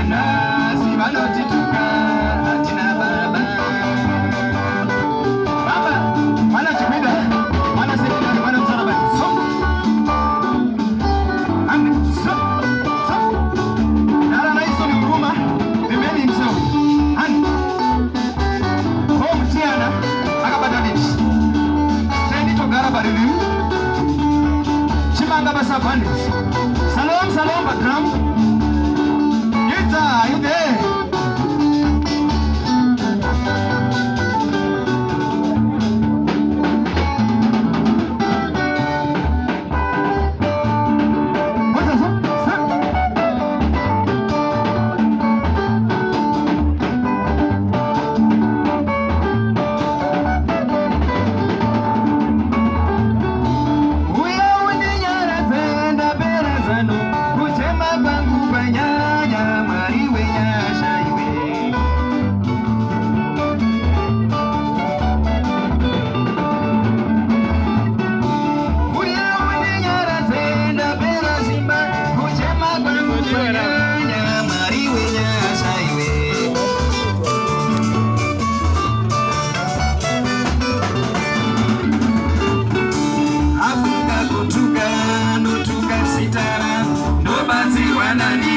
nasi vanotituka hatina baba. Baba mana chipida mana sipida mana msalaba so ame so dara na hizo ni huruma pembeni msao ani kwa mtiana akabadalisha stendi togara barilim chimanga basa bandits salam badram you there? Nobody wanna